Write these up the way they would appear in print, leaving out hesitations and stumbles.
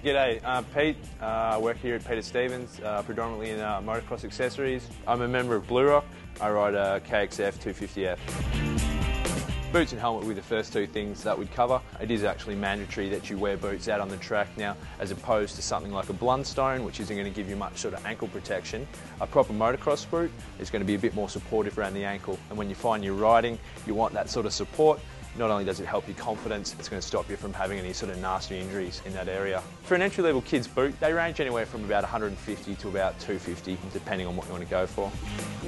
G'day, Pete. I work here at Peter Stevens, predominantly in motocross accessories. I'm a member of Blue Rock. I ride a KXF 250F. Boots and helmet were the first two things that we'd cover. It is actually mandatory that you wear boots out on the track now, as opposed to something like a Blundstone, which isn't going to give you much sort of ankle protection. A proper motocross boot is going to be a bit more supportive around the ankle, and when you find you're riding, you want that sort of support. Not only does it help your confidence, it's going to stop you from having any sort of nasty injuries in that area. For an entry-level kid's boot, they range anywhere from about 150 to about 250, depending on what you want to go for.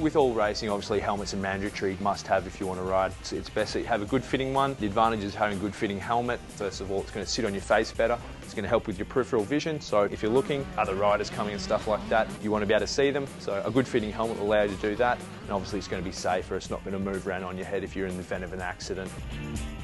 With all racing, obviously helmets are mandatory, must-have if you want to ride. So it's best that you have a good fitting one. The advantage is having a good fitting helmet. First of all, it's going to sit on your face better. It's going to help with your peripheral vision, so if you're looking, other riders coming and stuff like that, you want to be able to see them. So a good fitting helmet will allow you to do that, and obviously it's going to be safer. It's not going to move around on your head if you're in the event of an accident.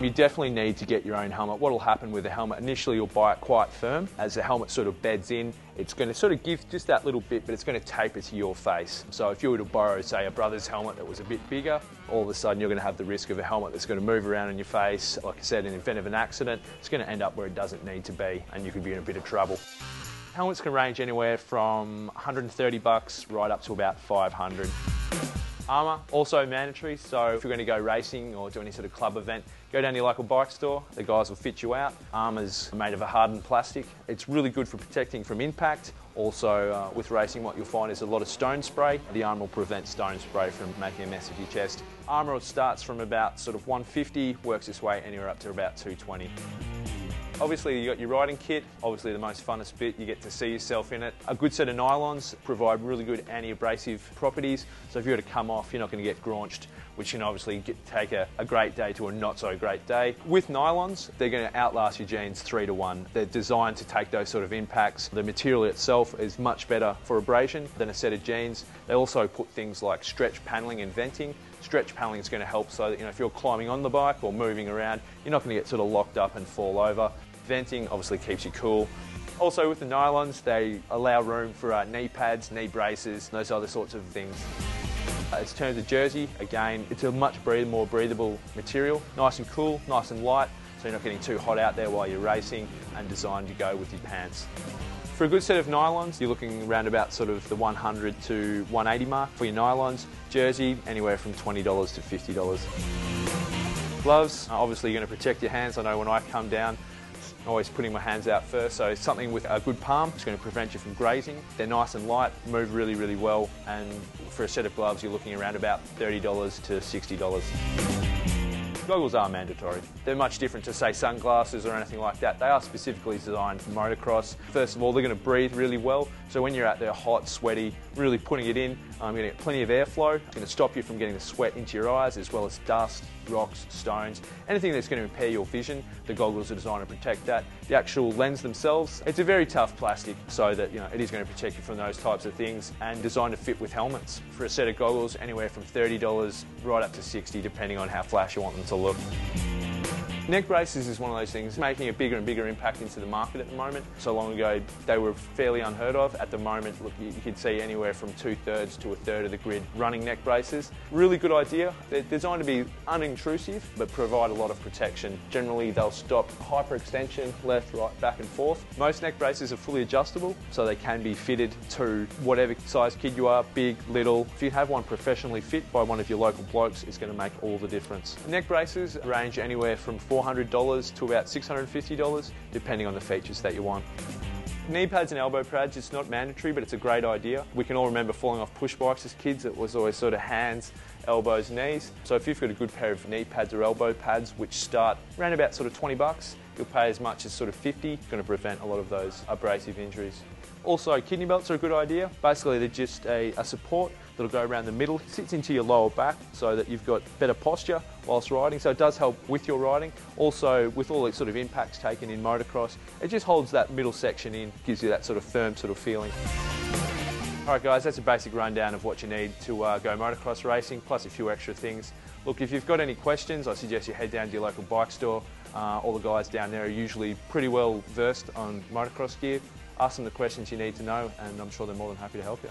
You definitely need to get your own helmet. What will happen with the helmet, initially you'll buy it quite firm. As the helmet sort of beds in, it's going to sort of give just that little bit, but it's going to taper to your face. So if you were to borrow, say, a brother's helmet that was a bit bigger, all of a sudden you're going to have the risk of a helmet that's going to move around on your face. Like I said, in the event of an accident, it's going to end up where it doesn't need to be, and you could be in a bit of trouble. Helmets can range anywhere from $130 right up to about $500. Armour, also mandatory, so if you're going to go racing or do any sort of club event, go down to your local bike store, the guys will fit you out. Armour's made of a hardened plastic. It's really good for protecting from impact. Also, with racing, what you'll find is a lot of stone spray. The armour will prevent stone spray from making a mess of your chest. Armour starts from about sort of 150, works its way anywhere up to about 220. Obviously, you got your riding kit, obviously the most funnest bit, you get to see yourself in it. A good set of nylons provide really good anti-abrasive properties, so if you were to come off, you're not going to get graunched, which can obviously take a great day to a not so great day. With nylons, they're going to outlast your jeans 3 to 1. They're designed to take those sort of impacts. The material itself is much better for abrasion than a set of jeans. They also put things like stretch panelling and venting. Stretch panelling is going to help so that, if you're climbing on the bike or moving around, you're not going to get sort of locked up and fall over. Venting obviously keeps you cool. Also with the nylons, they allow room for knee pads, knee braces, those other sorts of things. In terms of jersey, again, it's a much more breathable material, nice and cool, nice and light, so you're not getting too hot out there while you're racing, and designed to go with your pants. For a good set of nylons, you're looking around about sort of the 100 to 180 mark for your nylons. Jersey, anywhere from $20 to $50. Gloves, obviously you're going to protect your hands. I know when I come down, I'm always putting my hands out first, so something with a good palm is going to prevent you from grazing. They're nice and light, move really, really well, and for a set of gloves you're looking around about $30 to $60. Goggles are mandatory. They're much different to, say, sunglasses or anything like that. They are specifically designed for motocross. First of all, they're going to breathe really well, so when you're out there hot, sweaty, really putting it in, you're going to get plenty of airflow. It's going to stop you from getting the sweat into your eyes, as well as dust, rocks, stones, anything that's going to impair your vision. The goggles are designed to protect that. The actual lens themselves, it's a very tough plastic, so that it is going to protect you from those types of things, and designed to fit with helmets. For a set of goggles, anywhere from $30 right up to $60, depending on how flash you want them to look. Neck braces is one of those things making a bigger and bigger impact into the market at the moment. So long ago they were fairly unheard of. At the moment, look, you could see anywhere from 2/3 to 1/3 of the grid running neck braces. Really good idea. They're designed to be unintrusive but provide a lot of protection. Generally they'll stop hyperextension, left, right, back and forth. Most neck braces are fully adjustable, so they can be fitted to whatever size kid you are, big, little. If you have one professionally fit by one of your local blokes, it's going to make all the difference. Neck braces range anywhere from $400 to about $650, depending on the features that you want. Knee pads and elbow pads, it's not mandatory, but it's a great idea. We can all remember falling off push bikes as kids. It was always sort of hands, elbows, knees. So if you've got a good pair of knee pads or elbow pads, which start around about sort of $20, you'll pay as much as sort of $50. It's going to prevent a lot of those abrasive injuries. Also, kidney belts are a good idea. Basically, they're just a support that'll go around the middle, sits into your lower back so that you've got better posture whilst riding. So it does help with your riding. Also, with all the sort of impacts taken in motocross, it just holds that middle section in, gives you that sort of firm sort of feeling. Alright guys, that's a basic rundown of what you need to go motocross racing, plus a few extra things. Look, if you've got any questions, I suggest you head down to your local bike store. All the guys down there are usually pretty well versed on motocross gear. Ask them the questions you need to know, and I'm sure they're more than happy to help you.